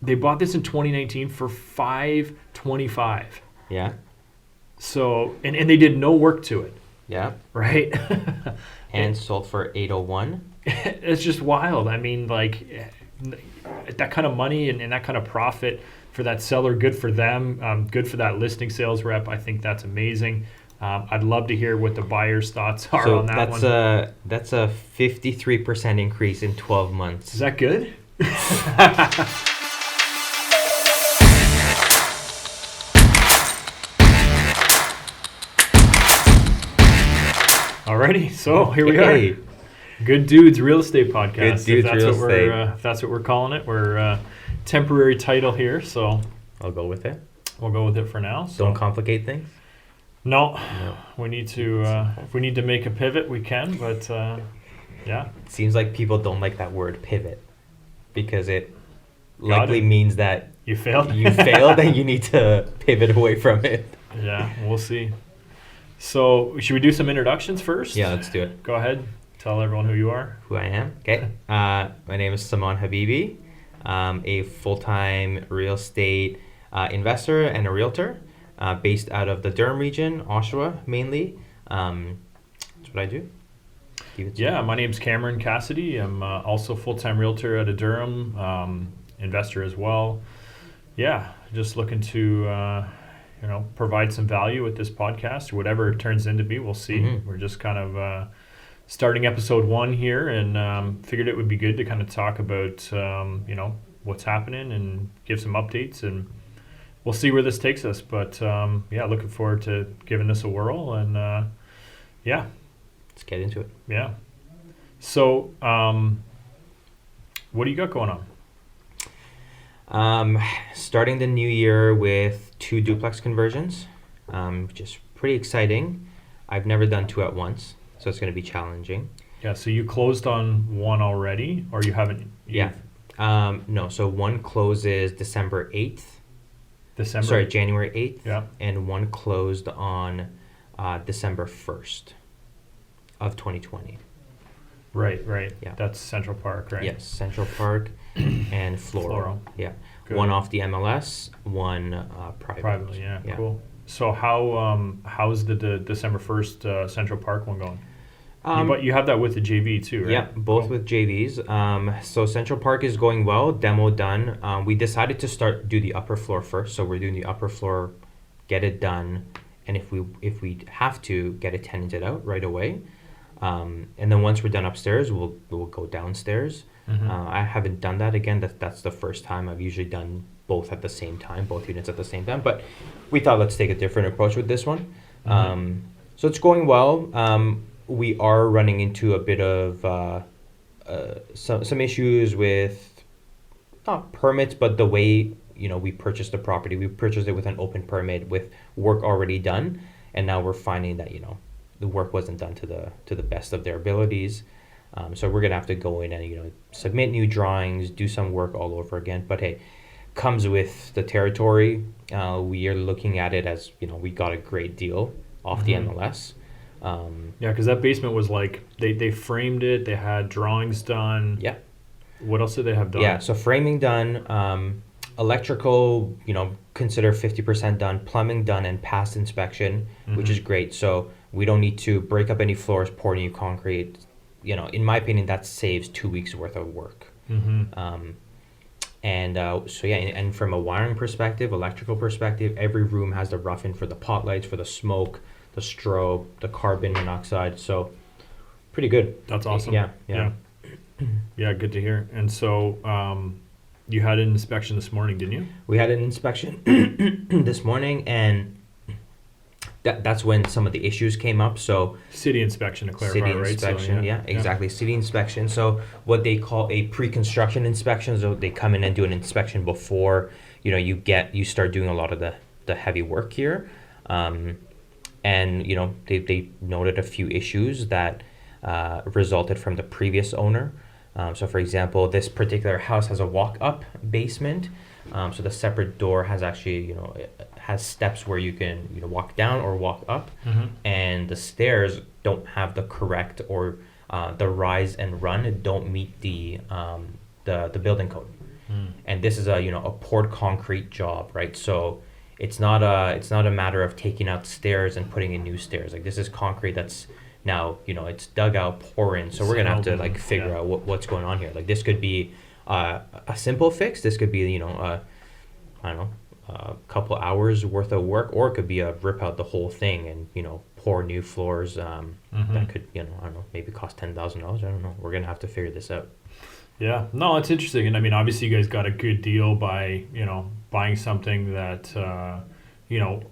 They bought this in 2019 for $525. Yeah. So, and they did no work to it, Yeah. right? And sold for 801. It's just wild. I mean, like, that kind of money and that kind of profit for that seller, good for them, good for that listing sales rep. I think that's amazing. I'd love to hear what the buyer's thoughts are on that one. That's a 53% increase in 12 months. Is that good? Alrighty, so here we are. Good Dudes Real Estate Podcast. Good Dudes Real Estate. If that's what we're calling it. We're temporary title here, so I'll go with it. We'll go with it for now. So. Don't complicate things. No. We need to. If we need to make a pivot, we can. But yeah. It seems like people don't like that word pivot because it likely means that you failed. You failed, and you need to pivot away from it. Yeah, we'll see. So should we do some introductions first? Yeah, let's do it. Go ahead. Tell everyone who you are. Who I am. Okay. My name is Saman Habibi. I'm a full-time real estate investor and a realtor based out of the Durham Region, Oshawa mainly. That's what I do. Yeah, my name's Cassidy. I'm also a full-time realtor out of Durham, investor as well. Yeah, just looking to provide some value with this podcast or whatever it turns into be. We'll see. Mm-hmm. We're just kind of starting episode 1 here, and figured it would be good to kind of talk about what's happening and give some updates, and we'll see where this takes us. But looking forward to giving this a whirl, and let's get into it. Yeah. So, what do you got going on? Starting the new year with 2 duplex conversions, which is pretty exciting. I've never done 2 at once, so it's going to be challenging. Yeah, so you closed on 1 already, or you haven't? No, so 1 closes December 8th. January 8th. Yeah. And 1 closed on December 1st of 2020. Right. Yeah. That's Central Park, right? Yes, Central Park and Floral. Yeah. Good. 1 off the MLS, 1 private. Privately, yeah. Cool. So how's the December 1st Central Park one going? But you have that with the JV too, right? Yeah, both with JVs. So Central Park is going well, demo done. We decided to do the upper floor first, so we're doing the upper floor, get it done, and if we have to, get it tenanted out right away. And then once we're done upstairs, we'll go downstairs. Mm-hmm. I haven't done that again. That's the first time. I've usually done both at the same time, both units at the same time. But we thought let's take a different approach with this one. Mm-hmm. So it's going well. We are running into a bit of some issues with not permits, but the way we purchased the property. We purchased it with an open permit with work already done, and now we're finding that the work wasn't done to the best of their abilities. So we're gonna have to go in and submit new drawings, do some work all over again. But hey, comes with the territory. We are looking at it as we got a great deal off the MLS. Because that basement was like they framed it. They had drawings done. Yeah. What else did they have done? Yeah, so framing done, electrical, consider 50% done, plumbing done, and past inspection, which is great. So we don't need to break up any floors, pour new concrete. In my opinion, that saves 2 weeks worth of work. Mm-hmm. And from a wiring perspective, electrical perspective, every room has the rough-in for the pot lights, for the smoke, the strobe, the carbon monoxide. So pretty good. That's awesome. Yeah. Yeah, good to hear. And so you had an inspection this morning, didn't you? We had an inspection this morning, and that's when some of the issues came up. So city inspection, to clarify, city right? inspection, So, exactly. City inspection. So what they call a pre-construction inspection. So they come in and do an inspection before you start doing a lot of the heavy work here. And they noted a few issues that resulted from the previous owner. So for example, this particular house has a walk-up basement. So the separate door has actually, has steps where you can walk down or walk up. Mm-hmm. And the stairs don't have the correct or the rise and run don't meet the building code. and this is a poured concrete job, right? So it's not a matter of taking out stairs and putting in new stairs. Like, this is concrete that's now, it's dug out, pour in. So we're gonna have to like figure out what's going on here. Like, this could be a simple fix. This could be I don't know, a couple hours worth of work, or it could be a rip out the whole thing and pour new floors. That could I don't know, maybe cost $10,000. I don't know. We're gonna have to figure this out. Yeah, no, it's interesting, and I mean, obviously, you guys got a good deal by buying something that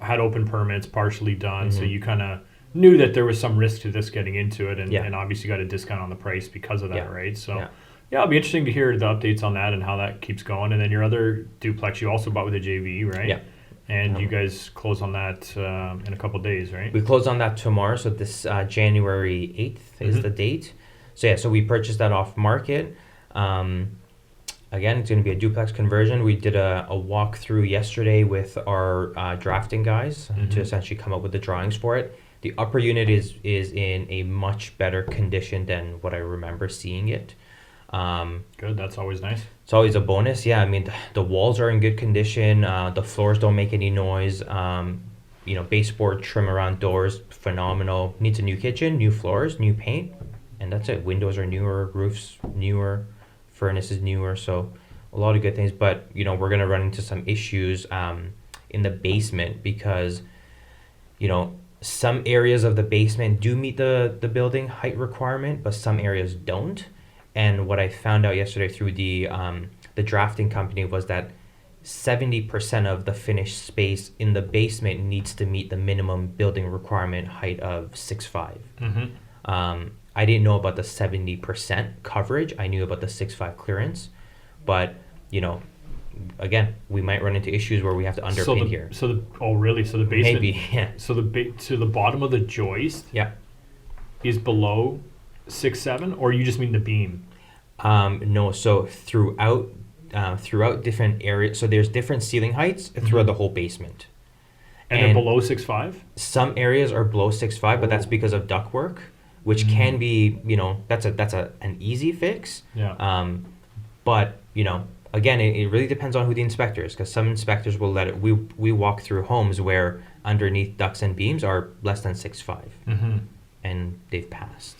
had open permits, partially done, so you kind of knew that there was some risk to this getting into it, and obviously got a discount on the price because of that, right? So, it'll be interesting to hear the updates on that and how that keeps going. And then your other duplex you also bought with a JV, right? Yeah. And you guys close on that in a couple of days, right? We close on that tomorrow, so this January 8th is the date. So we purchased that off market. Again, it's going to be a duplex conversion. We did a walkthrough yesterday with our drafting guys to essentially come up with the drawings for it. The upper unit is in a much better condition than what I remember seeing it. Good, that's always nice. It's always a bonus. Yeah, I mean, the walls are in good condition. The floors don't make any noise. Baseboard trim around doors, phenomenal. Needs a new kitchen, new floors, new paint, and that's it. Windows are newer, roofs newer, furnace is newer, so a lot of good things. But we're gonna run into some issues in the basement because some areas of the basement do meet the building height requirement, but some areas don't. And what I found out yesterday through the drafting company was that 70% of the finished space in the basement needs to meet the minimum building requirement height of 6'5". I didn't know about the 70% coverage. I knew about the 6'5" clearance, but again, we might run into issues where we have to underpin here. So the basement, maybe, yeah. So the bottom of the joist, is below 6'7", or you just mean the beam? No. So throughout different areas, so there's different ceiling heights throughout the whole basement. And they're below 6'5"? Some areas are below 6'5", but that's because of ductwork, which can be, that's an easy fix. Yeah. But again, it really depends on who the inspector is, because some inspectors will let it. We walk through homes where underneath ducts and beams are less than 6'5", and they've passed.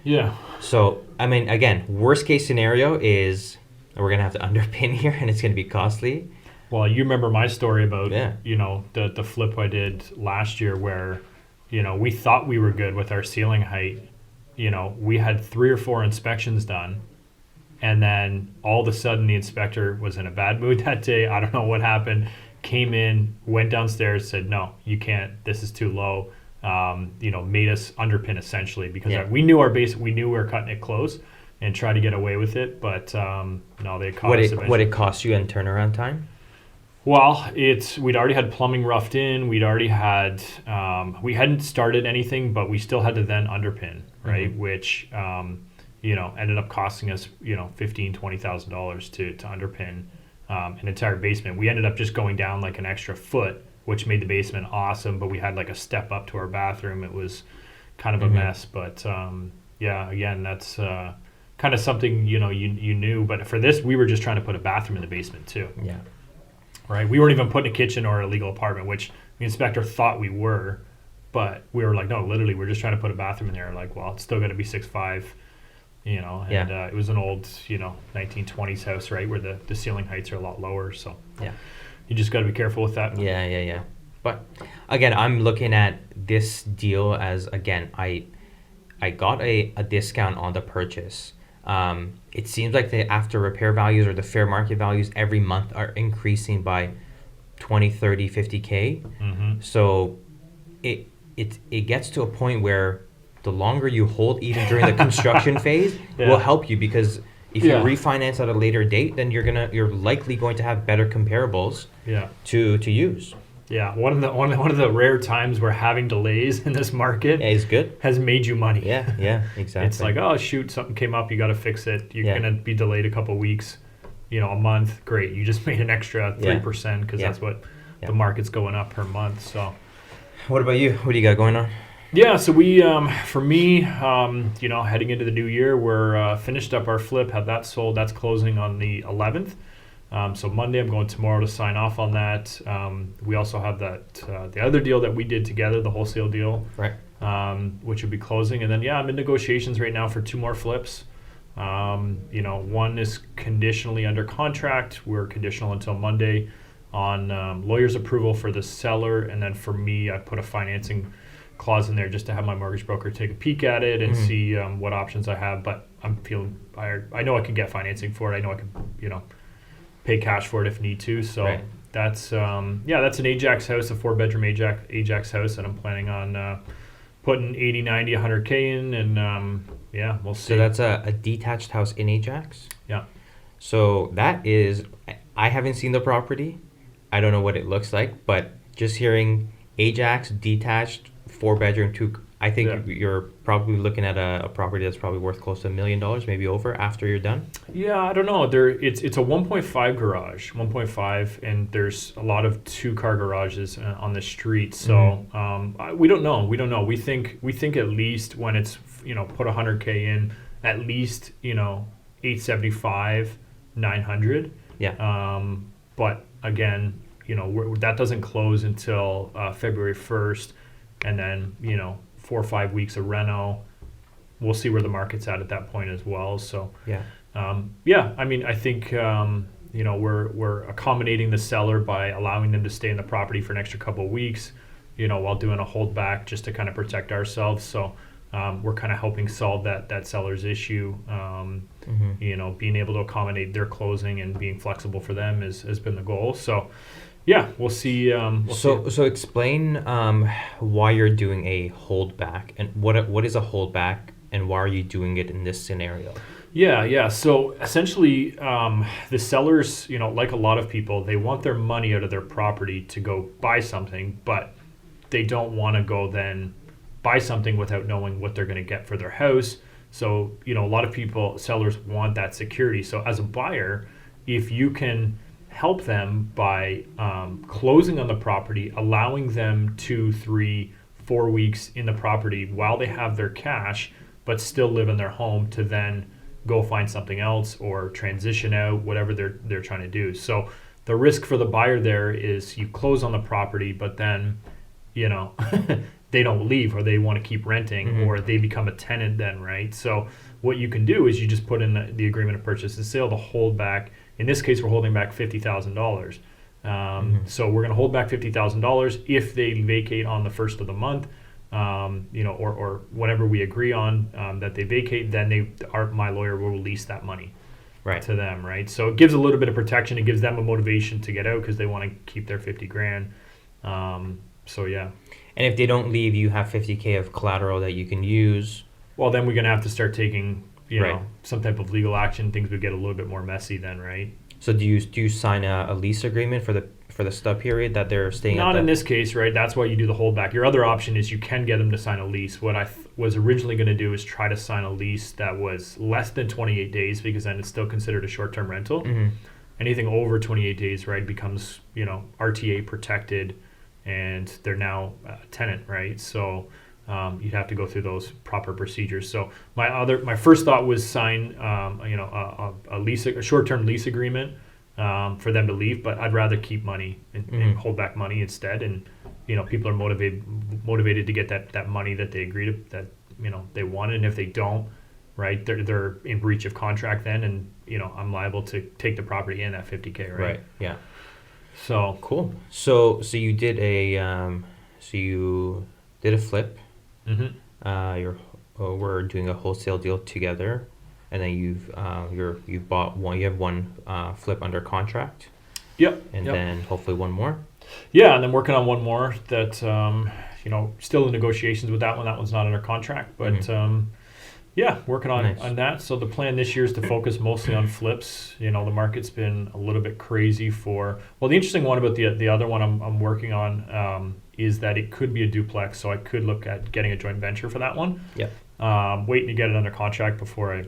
Yeah. So, I mean, again, worst case scenario is we're going to have to underpin here, and it's going to be costly. Well, you remember my story about, the flip I did last year where, we thought we were good with our ceiling height. We had 3 or 4 inspections done, and then all of a sudden the inspector was in a bad mood that day. I don't know what happened. Came in, went downstairs, said, no, you can't. This is too low. Made us underpin essentially because we knew our base, we knew we were cutting it close and tried to get away with it, but no, they caught us eventually. What it cost you in turnaround time? Well, we'd already had plumbing roughed in. We'd already had we hadn't started anything, but we still had to then underpin, right? Which ended up costing us $15,000-$20,000 to underpin an entire basement. We ended up just going down like an extra foot, which made the basement awesome, but we had like a step up to our bathroom. It was kind of a mess, but again, that's kind of something you knew. But for this, we were just trying to put a bathroom in the basement too. Yeah. Right. We weren't even putting a kitchen or a legal apartment, which the inspector thought we were, but we were like, no, literally, we're just trying to put a bathroom in there. Like, well, it's still going to be 6'5", and it was an old 1920s house, right, where the ceiling heights are a lot lower, so you just got to be careful with that. Yeah. But again, I'm looking at this deal as, again, I got a discount on the purchase. It seems like the after repair values or the fair market values every month are increasing by 20, 30, 50K. So it gets to a point where the longer you hold, even during the construction phase, will help you, because if you refinance at a later date, then you're likely going to have better comparables to use. Yeah, one of the rare times where having delays in this market is good. Has made you money. Yeah, exactly. It's like, oh shoot, something came up, you got to fix it. You're gonna be delayed a couple weeks, a month. Great, you just made an extra 3% because that's what the market's going up per month. So, what about you? What do you got going on? Yeah, so we, for me, heading into the new year, we're finished up our flip, had that sold. That's closing on the 11th. So Monday, I'm going tomorrow to sign off on that. We also have that the other deal that we did together, the wholesale deal, Right. which will be closing. And then I'm in negotiations right now for 2 more flips. One is conditionally under contract. We're conditional until Monday on lawyer's approval for the seller, and then for me, I put a financing clause in there just to have my mortgage broker take a peek at it and see what options I have. But I'm feeling I know I can get financing for it. I know I can pay cash for it if need to. So Right. that's that's an Ajax house, a 4-bedroom Ajax house, and I'm planning on putting 80, 90, 100K in, and we'll see. So that's a detached house in Ajax? Yeah. So that is, I haven't seen the property. I don't know what it looks like, but just hearing Ajax, detached, 4-bedroom, I think you're probably looking at a property that's probably worth close to $1 million, maybe over, after you're done. Yeah, I don't know. It's a 1.5 garage, 1.5, and there's a lot of 2-car garages on the street. So we don't know. We think at least when it's put 100K in, at least 875, 900. Yeah. But again, that doesn't close until February 1st, and then 4 or 5 weeks of reno. We'll see where the market's at that point as well. So Yeah. I think we're accommodating the seller by allowing them to stay in the property for an extra couple of weeks, while doing a holdback just to kind of protect ourselves. So we're kind of helping solve that seller's issue. Being able to accommodate their closing and being flexible for them has been the goal. So we'll see. So explain why you're doing a holdback, and what is a holdback, and why are you doing it in this scenario? Yeah. So essentially, the sellers, like a lot of people, they want their money out of their property to go buy something, but they don't want to go then buy something without knowing what they're going to get for their house. So, a lot of sellers want that security. So as a buyer, if you can help them by closing on the property, allowing them 2, 3, 4 weeks in the property while they have their cash, but still live in their home to then go find something else or transition out, whatever they're trying to do. So the risk for the buyer there is you close on the property, but then, they don't leave, or they want to keep renting, or they become a tenant then, right? So what you can do is you just put in the agreement of purchase and sale, the hold back. In this case, we're holding back $50,000. So we're going to hold back $50,000 if they vacate on the first of the month, or whatever we agree on that they vacate. Then my lawyer will release that money to them, right? So it gives a little bit of protection. It gives them a motivation to get out because they want to keep their $50,000. So yeah. And if they don't leave, you have $50K of collateral that you can use. Well, then we're going to have to start taking some type of legal action. Things would get a little bit more messy then, right? So do you sign a lease agreement for the stub period that they're staying at? Not in this case, right? That's why you do the holdback. Your other option is you can get them to sign a lease. What I was originally going to do is try to sign a lease that was less than 28 days, because then it's still considered a short-term rental. Anything over 28 days, right, becomes RTA protected, and they're now a tenant, right? So you'd have to go through those proper procedures. So my first thought was sign a short-term lease agreement for them to leave, but I'd rather keep money and hold back money instead. And people are motivated to get that money that they agree to, that they wanted. And if they don't, right, they're in breach of contract then, and I'm liable to take the property in at $50K, right? Right. Yeah. So cool. So you did a flip. We're doing a wholesale deal together, and then you've bought one. You have one flip under contract. Yep. And then hopefully one more. Yeah, and then working on one more that still in negotiations with that one. That one's not under contract, but working on that. So the plan this year is to focus mostly on flips. The market's been a little bit crazy the interesting one about the other one I'm working on is that it could be a duplex, so I could look at getting a joint venture for that one. Yeah. Waiting to get it under contract before I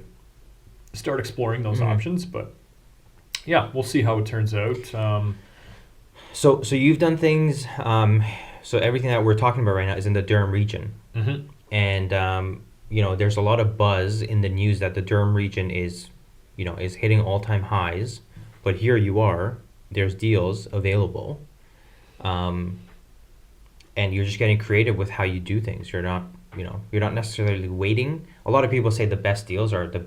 start exploring those options, but yeah, we'll see how it turns out. So you've done things. So everything that we're talking about right now is in the Durham region, and there's a lot of buzz in the news that the Durham region is hitting all-time highs. but here you are, there's deals available, and you're just getting creative with how you do things. You're not, you're not necessarily waiting. A lot of people say the best deals are the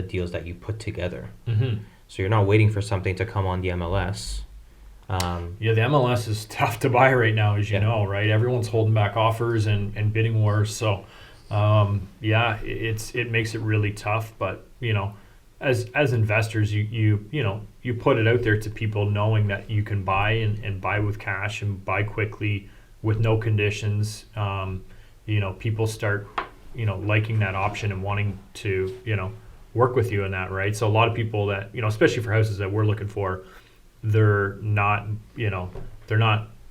deals that you put together. Mm-hmm. So you're not waiting for something to come on the MLS. Yeah, the MLS is tough to buy right now, as you know, right? Everyone's holding back offers and bidding wars. So, yeah, it makes it really tough. But as investors, you put it out there to people, knowing that you can buy and buy with cash and buy quickly with no conditions. People start liking that option and wanting to work with you in that, right? So a lot of people that especially for houses that we're looking for, they're not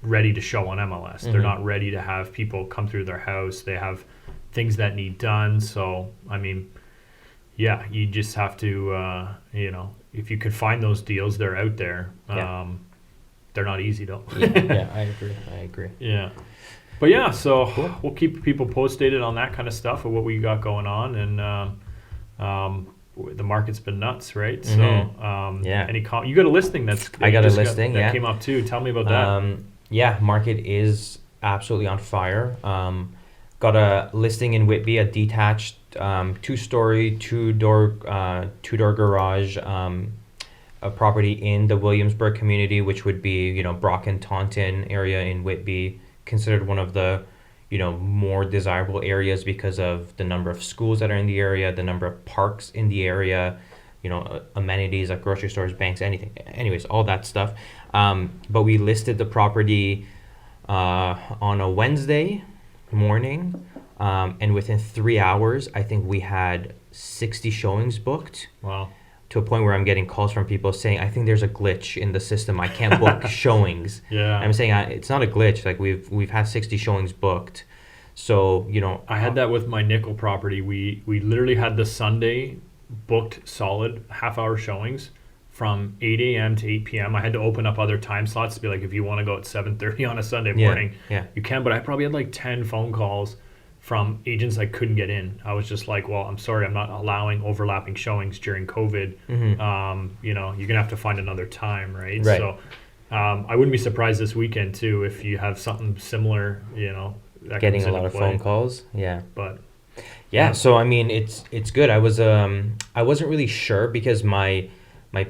ready to show on MLS. Mm-hmm. They're not ready to have people come through their house. They have things that need done. So, I mean, yeah, you just have to, if you could find those deals, they're out there. They're not easy though. Yeah, I agree. Yeah. But yeah, so cool. We'll keep people posted on that kind of stuff of what we got going on. And, the market's been nuts, right? Mm-hmm. So, you got a listing I got a listing that came up too. Tell me about that. Yeah, market is absolutely on fire. Got a listing in Whitby, a detached 2-story, two-door garage, a property in the Williamsburg community, which would be Brock and Taunton area in Whitby, considered one of the more desirable areas because of the number of schools that are in the area, the number of parks in the area, amenities like grocery stores, banks, anything. Anyways, all that stuff. But we listed the property on a Wednesday morning, and within 3 hours, I think we had 60 showings booked. Wow. To a point where I'm getting calls from people saying, I think there's a glitch in the system. I can't book showings. Yeah. I'm saying it's not a glitch. Like we've had 60 showings booked. So, I had that with my nickel property. We literally had the Sunday booked solid half-hour showings from 8 a.m. to 8 p.m. I had to open up other time slots to be like, if you want to go at 7:30 on a Sunday morning, you can. But I probably had like 10 phone calls from agents I couldn't get in. I was just like, well, I'm sorry, I'm not allowing overlapping showings during COVID. Mm-hmm. You're going to have to find another time, right? Right. So I wouldn't be surprised this weekend, too, if you have something similar, that getting comes a lot of phone calls. Yeah. But yeah, so I mean, it's good. I wasn't really sure because my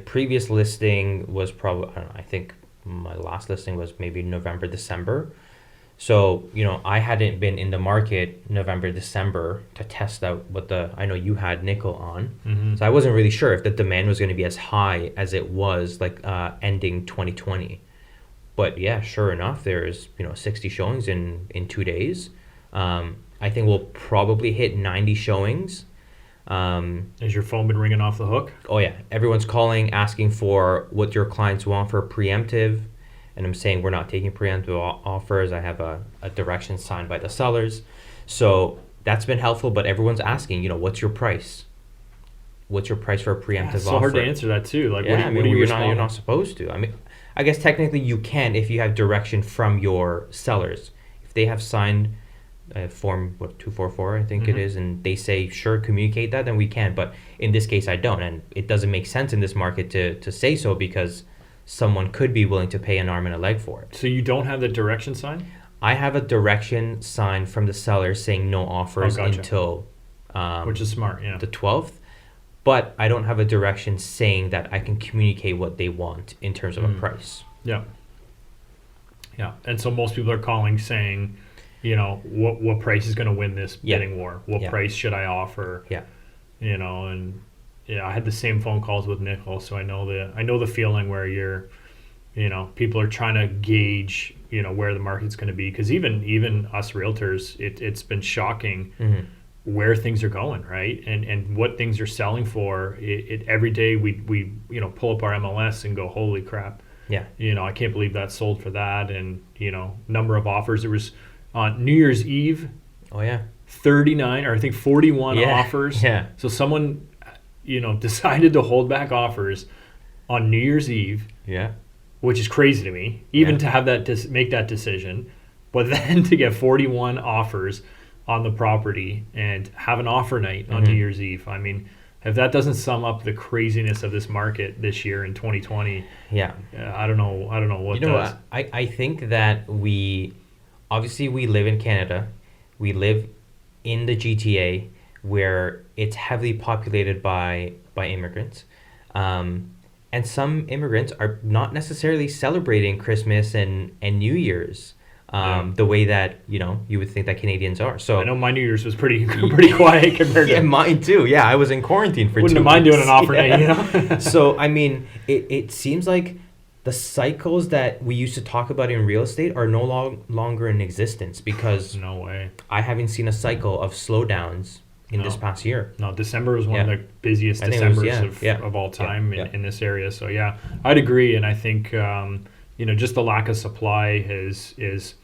previous listing was probably, I don't know, I think my last listing was maybe November, December. So, I hadn't been in the market November, December to test out I know you had nickel on. Mm-hmm. So I wasn't really sure if the demand was going to be as high as it was ending 2020. But yeah, sure enough, there's, 60 showings in 2 days. I think we'll probably hit 90 showings. Has your phone been ringing off the hook? Oh yeah. Everyone's calling, asking for what your clients want for preemptive. And I'm saying we're not taking preemptive offers. I have a direction signed by the sellers. So that's been helpful, but everyone's asking, what's your price? What's your price for a preemptive offer? It's so hard to answer that too. Like, yeah, what do you you're not supposed to. I mean, I guess technically you can if you have direction from your sellers. If they have signed form 244, I think it is, and they say, sure, communicate that, then we can. But in this case, I don't. And it doesn't make sense in this market to say so because someone could be willing to pay an arm and a leg for it. So you don't have the direction sign? I have a direction signed from the seller saying no offers until which is smart, yeah. the 12th. But I don't have a direction saying that I can communicate what they want in terms of a price. Yeah. Yeah. And so most people are calling saying, what price is going to win this bidding war? What price should I offer? Yeah. And yeah, I had the same phone calls with nickel, so I know the feeling where people are trying to gauge, where the market's going to be, because even us realtors, it's been shocking where things are going, right? And what things are selling for. Every day we pull up our MLS and go, holy crap. Yeah. I can't believe that sold for that, and number of offers. There was on New Year's Eve. Oh yeah. 39 or I think 41 offers. Yeah. So someone decided to hold back offers on New Year's Eve. Yeah. Which is crazy to me, even to have that make that decision, but then to get 41 offers on the property and have an offer night on New Year's Eve. I mean, if that doesn't sum up the craziness of this market this year in 2020, Yeah. I don't know what You know, does. I think that obviously we live in Canada, we live in the GTA where it's heavily populated by immigrants, and some immigrants are not necessarily celebrating Christmas and New Year's the way that you would think that Canadians are. So I know my New Year's was pretty quiet compared yeah, to. mine too. Yeah, I was in quarantine for Wouldn't 2 have mind doing weeks. an offer Yeah. day, you know. So I mean, it seems like the cycles that we used to talk about in real estate are no longer in existence because No way. I haven't seen a cycle of slowdowns in this No. past year. No, December was one of Yeah. the busiest I think it was- Decembers yeah, yeah, of all time yeah. in this area. So yeah, I'd agree, and I think just the lack of supply is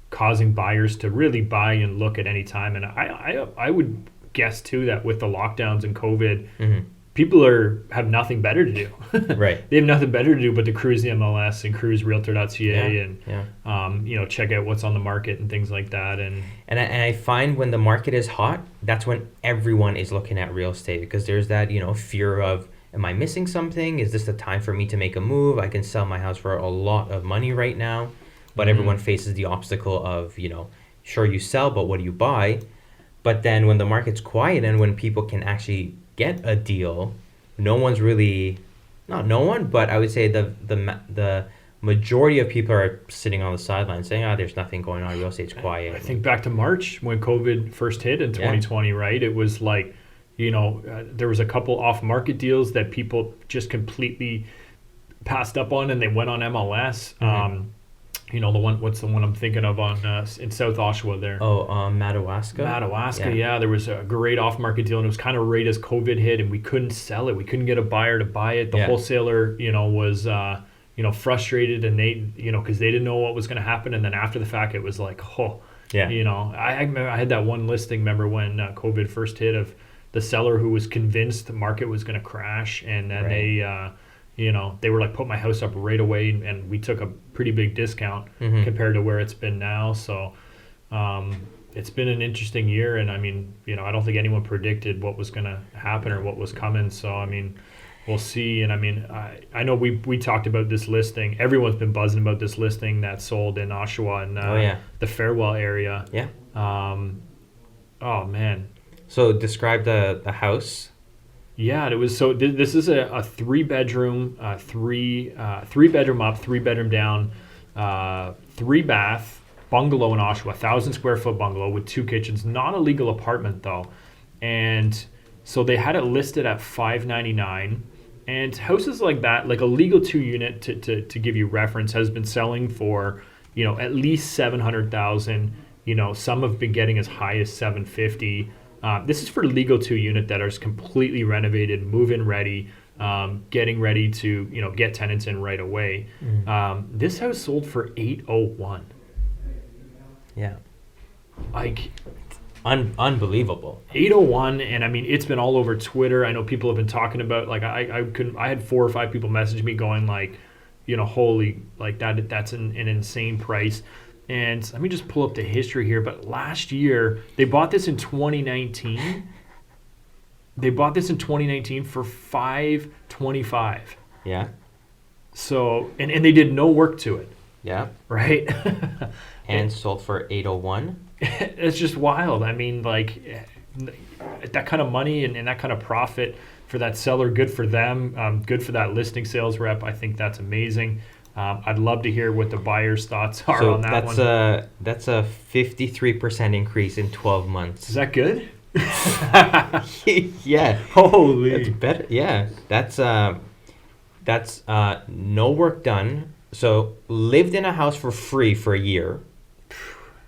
causing buyers to really buy and look at any time. And I would guess too that with the lockdowns and COVID, Hmm. people have nothing better to do. Right. They have nothing better to do but to cruise the MLS and cruise realtor.ca Yeah, and yeah. check out what's on the market and things like that. And And I find when the market is hot, that's when everyone is looking at real estate because there's that, fear of, am I missing something? Is this the time for me to make a move? I can sell my house for a lot of money right now. But everyone faces the obstacle of, sure you sell, but what do you buy? But then when the market's quiet and when people can actually get a deal, no one's really, not no one, but I would say the majority of people are sitting on the sidelines saying, there's nothing going on, real estate's quiet. I think back to March when COVID first hit in 2020, right? It was like, there was a couple off-market deals that people just completely passed up on, and they went on MLS. What's the one I'm thinking of on in South Oshawa there? Madawaska? Madawaska, yeah. There was a great off-market deal, and it was kind of right as COVID hit, and we couldn't sell it. We couldn't get a buyer to buy it. The wholesaler, was, frustrated, and they, because they didn't know what was going to happen. And then after the fact, it was like, Yeah. I remember I had that one listing, remember when COVID first hit, of the seller who was convinced the market was going to crash, and then they were like, put my house up right away, and we took a pretty big discount compared to where it's been now. So it's been an interesting year, and I mean, I don't think anyone predicted what was going to happen or what was coming. So I mean, we'll see. And I mean, I know we talked about this listing. Everyone's been buzzing about this listing that sold in Oshawa and the Farewell area. Yeah. Oh man. So describe the house. Yeah, it was. So this is a 3-bedroom, three bedroom up, 3-bedroom down, 3-bath bungalow in Oshawa, 1,000 square foot bungalow with 2 kitchens. Not a legal apartment though, and so they had it listed at $599. And houses like that, like a legal 2-unit, to give you reference, has been selling for at least $700,000. Some have been getting as high as $750,000. This is for legal 2-unit that are completely renovated, move-in ready, getting ready to get tenants in right away. This house sold for $801. Yeah. Like unbelievable. 801, and I mean it's been all over Twitter. I know people have been talking about, like, I had 4 or 5 people message me going like, holy, like that's an insane price. And let me just pull up the history here. But last year, they bought this in 2019. They bought this in 2019 for $525. Yeah. So, and they did no work to it. Yeah. Right? And sold for $801. It's just wild. I mean, like, that kind of money and that kind of profit for that seller, good for them. Good for that listing sales rep. I think that's amazing. I'd love to hear what the buyer's thoughts are on that one. That's a 53% increase in 12 months. Is that good? Yeah. Holy. That's better. Yeah. That's no work done. So lived in a house for free for a year.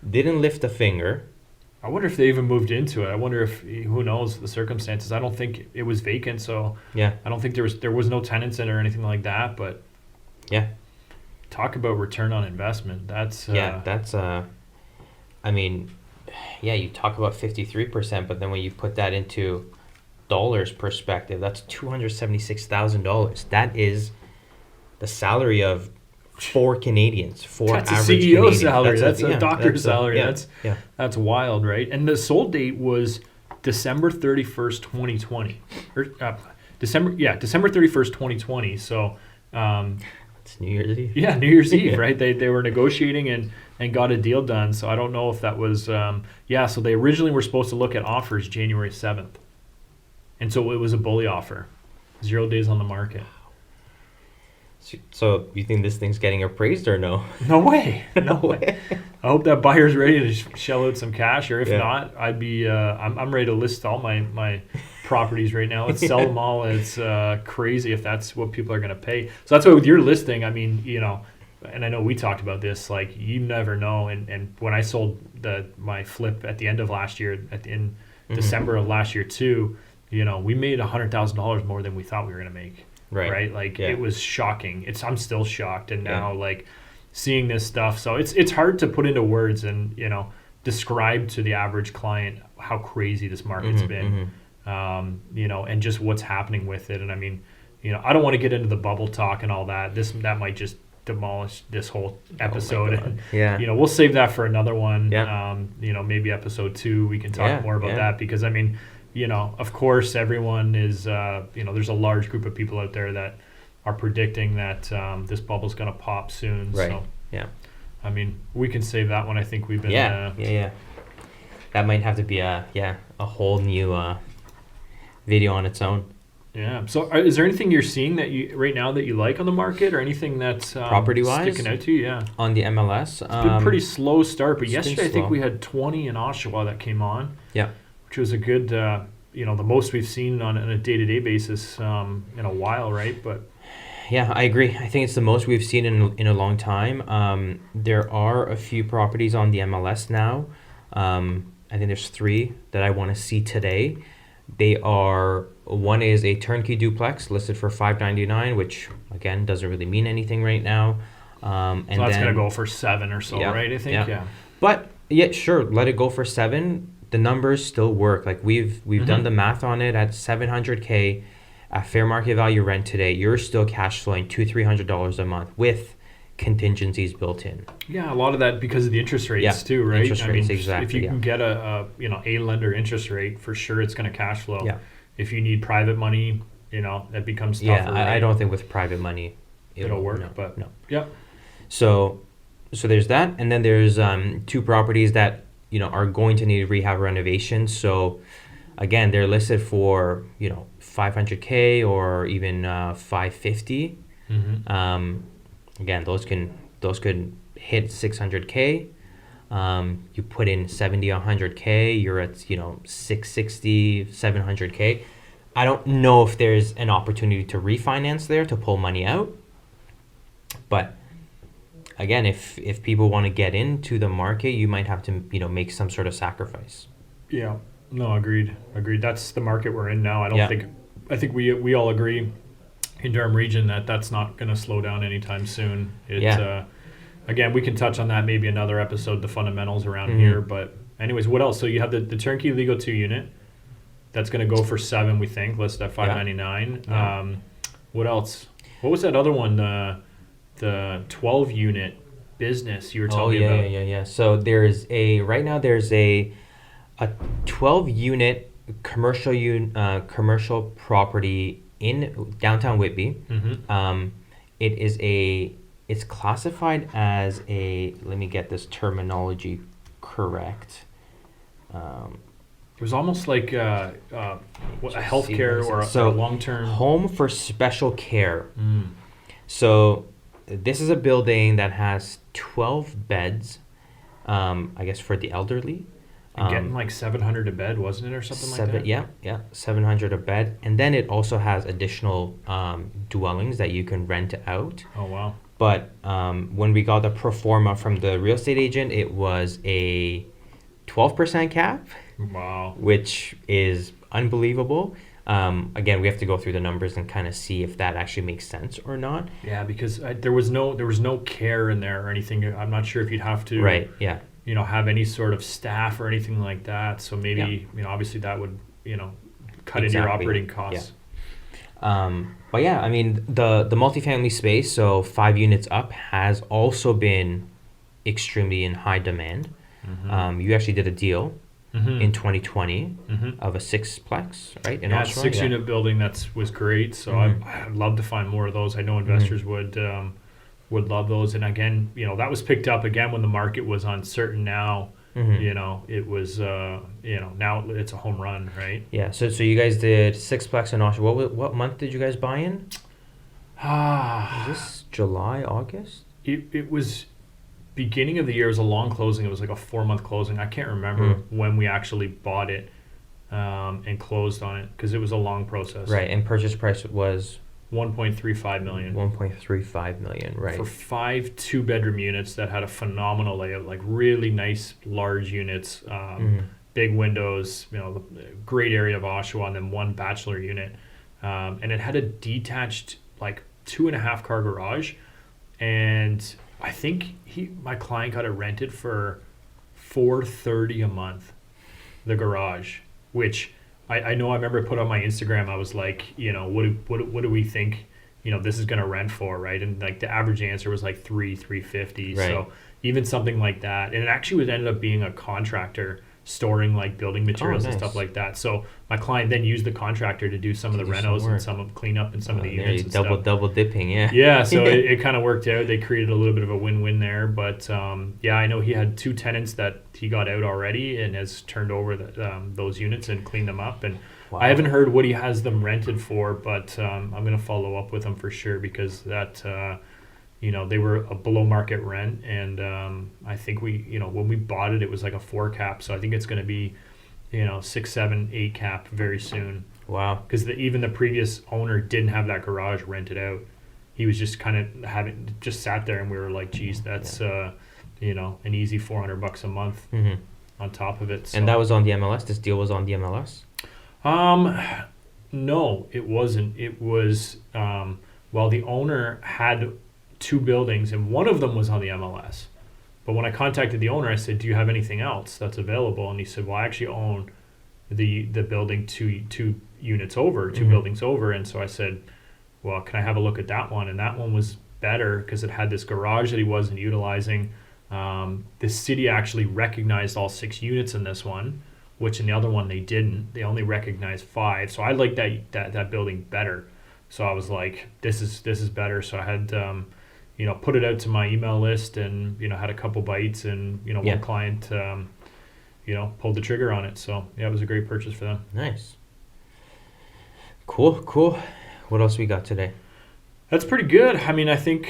Didn't lift a finger. I wonder if they even moved into it. I wonder if, who knows the circumstances. I don't think it was vacant, so yeah. I don't think there was no tenants in it or anything like that. But yeah. Talk about return on investment. That's I mean, yeah, you talk about 53%, but then when you put that into dollars perspective, that's $276,000. That is the salary of 4 Canadians, 4 that's average a CEO Canadians. salary. That's a doctor's salary. Yeah. That's wild, right? And the sold date was December 31st, 2020. December 31st, 2020. So, It's New Year's Eve. yeah, New Year's Eve, right? They were negotiating and got a deal done. So I don't know if that was, so they originally were supposed to look at offers January 7th. And so it was a bully offer, 0 days on the market. So you think this thing's getting appraised or no? No way. No way. I hope that buyer's ready to shell out some cash, or if Yeah. not, I'd be, I'm ready to list all my properties right now. Let's sell them all. It's crazy if that's what people are going to pay. So that's why with your listing, I mean, and I know we talked about this, like you never know. And when I sold my flip at the end of last year, in December of last year too, we made $100,000 more than we thought we were going to make. Right. Like it was shocking. I'm still shocked. And now like seeing this stuff. So it's hard to put into words and, describe to the average client how crazy this market's been. And just what's happening with it. And I mean, I don't want to get into the bubble talk and all that. That might just demolish this whole episode. And, we'll save that for another one. Yeah. Maybe episode 2, we can talk more about that, because I mean, of course everyone is, there's a large group of people out there that are predicting that this bubble's going to pop soon. Right. So, yeah. I mean, we can save that one. I think we've been. Yeah. That might have to be a whole new video on its own. Yeah. So, is there anything you're seeing that right now that you like on the market, or anything that's property-wise sticking out to you? Yeah. On the MLS, It's been pretty slow start, but yesterday I think slow. we had 20 in Oshawa that came on. Yeah. Which was a good, the most we've seen on a day-to-day basis in a while, right? But yeah, I agree. I think it's the most we've seen in a long time. There are a few properties on the MLS now. I think there's 3 that I want to see today. One is a turnkey duplex listed for $599, which again doesn't really mean anything right now. And so that's going to go for 7 or so, right? I think, yeah. But yeah, sure, let it go for 7. The numbers still work. Like we've done the math on it at $700K at fair market value rent today. You're still cash flowing $200-$300 a month with contingencies built in. Yeah, a lot of that because of the interest rates too, right? Interest rates, exactly. If you can get a lender interest rate, for sure it's going to cash flow. Yeah. If you need private money, that becomes tougher. Yeah, right? I don't think with private money it'll work. No, but no. Yeah. So there's that, and then there's 2 properties that are going to need rehab renovation. So again, they're listed for $500K or even $550. Again, those could hit $600K. You put in $70, $100K, you're at $660, $700K. I don't know if there's an opportunity to refinance there to pull money out, but again, if people want to get into the market, you might have to make some sort of sacrifice. Yeah. No, agreed. That's the market we're in now. I think we all agree in Durham Region that's not going to slow down anytime soon. Again, we can touch on that maybe another episode, the fundamentals around here. But anyways, what else? So you have the turnkey legal 2 unit. That's going to go for 7, we think, listed at $599. Yeah. What else? What was that other one? The 12 unit business you were telling me about. Yeah. So right now there's a 12 unit commercial property in downtown Whitby. It's classified as let me get this terminology correct. It was almost like a healthcare or a long-term home for special care. So this is a building that has 12 beds, I guess for the elderly. And getting like 700 a bed, wasn't it, or something like that? Yeah, 700 a bed. And then it also has additional dwellings that you can rent out. Oh, wow. But when we got the pro forma from the real estate agent, it was a 12% cap. Wow. Which is unbelievable. Again, we have to go through the numbers and kind of see if that actually makes sense or not. Yeah, because there was no care in there or anything. I'm not sure if you'd have to right. Yeah. Have any sort of staff or anything like that. So maybe obviously that would cut into your operating costs. Yeah. But yeah, I mean the multifamily space, so 5 units up, has also been extremely in high demand. You actually did a deal in 2020 Mm-hmm. of a sixplex, right? In Yeah, Oshawa? 6 unit building was great. So I'd love to find more of those. I know investors would love those. And again, that was picked up again when the market was uncertain. Now, it was now it's a home run, right? Yeah. So you guys did sixplex in Oshawa. What month did you guys buy in? Was this July, August? It was beginning of the year. It was a long closing. It was like a 4 month closing. I can't remember when we actually bought it and closed on it because it was a long process. Right, and purchase price was 1.35 million. 1.35 million, right? For 5 2-bedroom units that had a phenomenal layout, like really nice large units, big windows, great area of Oshawa, and then 1 bachelor unit, and it had a detached like 2.5 car garage, and I think my client got it rented for $430 a month, the garage, which I know I remember I put on my Instagram. I was like, what do we think, this is going to rent for, right? And like the average answer was like $350. Right. So even something like that, and it actually ended up being a contractor storing like building materials and nice. stuff like that. So my client then used the contractor to do some of the renos and some of cleanup and some of the units and stuff. Double dipping, yeah. Yeah, so it kind of worked out. They created a little bit of a win-win there. But yeah, I know he had 2 tenants that he got out already and has turned over those units and cleaned them up. And Wow. I haven't heard what he has them rented for, but I'm going to follow up with him for sure because that, they were a below market rent. And I think when we bought it, it was like a 4 cap. So I think it's going to be, 6, 7, 8 cap very soon. Wow. Because even the previous owner didn't have that garage rented out. He was just kind of just sat there, and we were like, geez, that's, an easy $400 a month on top of it. So. And that was on the MLS? This deal was on the MLS? No, it wasn't. It was, the owner had 2 buildings, and one of them was on the MLS. But when I contacted the owner, I said, do you have anything else that's available? And he said, well, I actually own the building two units over, 2 buildings over. And so I said, well, can I have a look at that one? And that one was better because it had this garage that he wasn't utilizing. The city actually recognized all 6 units in this one, which in the other one they didn't. They only recognized 5. So I liked that building better. So I was like, this is better. So I had put it out to my email list and had a couple bites, and one client pulled the trigger on it. So yeah, it was a great purchase for them. Nice. Cool. What else we got today? That's pretty good. I mean, I think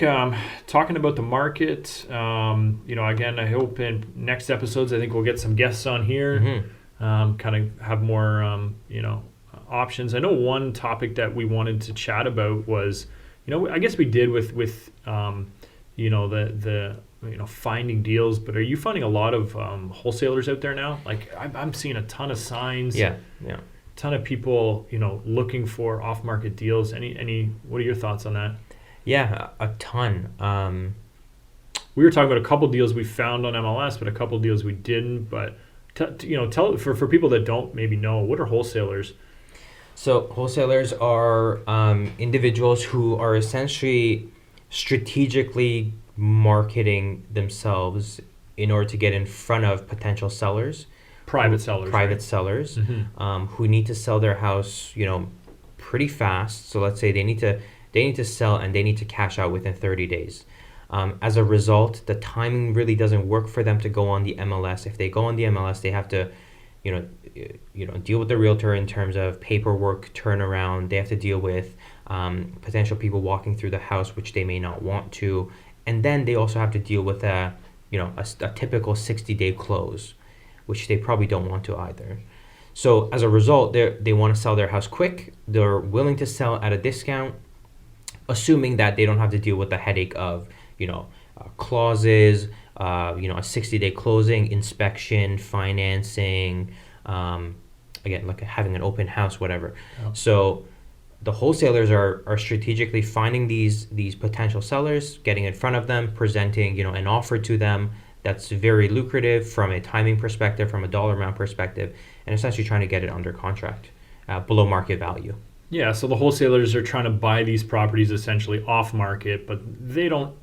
talking about the market, again, I hope in next episodes, I think we'll get some guests on here, kind of have more, options. I know one topic that we wanted to chat about was, I guess we did with the finding deals, but are you finding a lot of wholesalers out there now? Like I'm seeing a ton of signs. Yeah. Ton of people, looking for off-market deals. What are your thoughts on that? Yeah, a ton. We were talking about a couple deals we found on MLS, but a couple deals we didn't. But tell for people that don't maybe know, what are wholesalers? So wholesalers are individuals who are essentially strategically marketing themselves in order to get in front of potential sellers. Private sellers who need to sell their house, pretty fast. So let's say they need to sell and they need to cash out within 30 days. As a result, the timing really doesn't work for them to go on the MLS. If they go on the MLS, they have to, deal with the realtor in terms of paperwork, turnaround. They have to deal with potential people walking through the house, which they may not want to, and then they also have to deal with a typical 60-day close, which they probably don't want to either. So as a result, they want to sell their house quick. They're willing to sell at a discount, assuming that they don't have to deal with the headache of, clauses, a 60-day closing, inspection, financing, again, like having an open house, whatever. Oh. So the wholesalers are strategically finding these potential sellers, getting in front of them, presenting, an offer to them that's very lucrative from a timing perspective, from a dollar amount perspective, and essentially trying to get it under contract below market value. Yeah, so the wholesalers are trying to buy these properties essentially off market, but they don't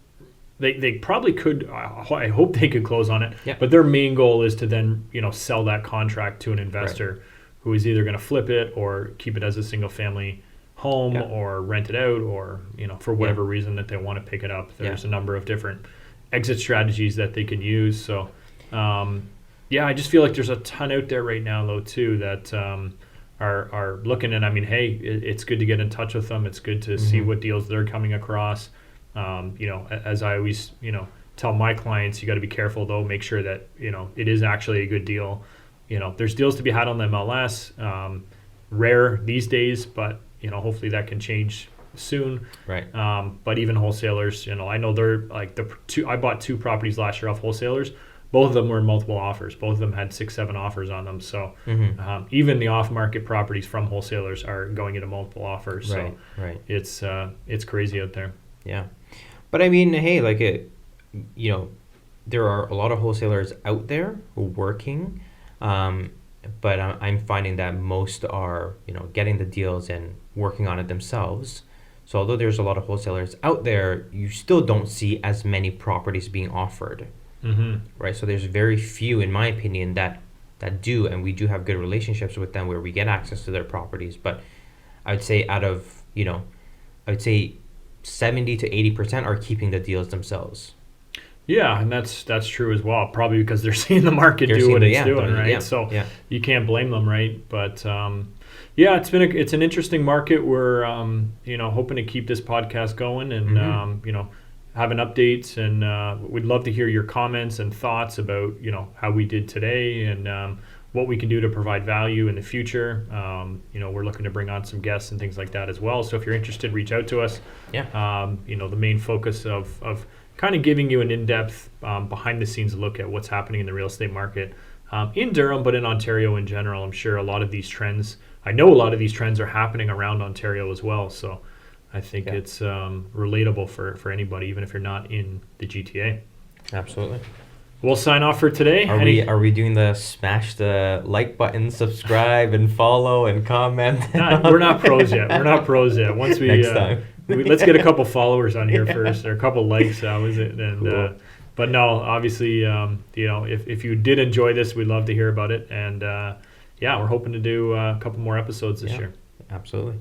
they probably could. I hope they could close on it. Yeah. But their main goal is to then sell that contract to an investor who is either going to flip it or keep it as a single family home or rent it out, or for whatever reason that they want to pick it up. There's a number of different exit strategies that they can use. So I just feel like there's a ton out there right now though too that are looking. And I mean, hey, it's good to get in touch with them. It's good to see what deals they're coming across. As I always tell my clients, you got to be careful though. Make sure that it is actually a good deal. There's deals to be had on the MLS. Rare these days, but hopefully that can change soon. Right. But even wholesalers, I know they're like I bought 2 properties last year off wholesalers. Both of them were in multiple offers. Both of them had 6-7 offers on them. So even the off-market properties from wholesalers are going into multiple offers. So it's crazy out there. Yeah, but I mean, hey, like there are a lot of wholesalers out there working, but I'm finding that most are getting the deals and working on it themselves. So although there's a lot of wholesalers out there, you still don't see as many properties being offered. Right. So there's very few, in my opinion, that do, and we do have good relationships with them where we get access to their properties. But I would say out of, I would say 70 to 80% are keeping the deals themselves. Yeah, and that's true as well. Probably because they're seeing the market do what it's doing, right? Yeah, so you can't blame them, right? But it's an interesting market. We're hoping to keep this podcast going and having updates, and we'd love to hear your comments and thoughts about how we did today and what we can do to provide value in the future. We're looking to bring on some guests and things like that as well. So if you're interested, reach out to us. The main focus of kind of giving you an in-depth behind the scenes look at what's happening in the real estate market in Durham, but in Ontario in general. I'm sure a lot of these trends are happening around Ontario as well. So I think it's relatable for anybody, even if you're not in the GTA. Absolutely. We'll sign off for today. Are we doing the smash the like button, subscribe, and follow and comment? We're not pros yet. Once we next time. Let's get a couple followers on here first, or a couple likes. And cool. But no, obviously, if you did enjoy this, we'd love to hear about it. And we're hoping to do a couple more episodes this year. Absolutely.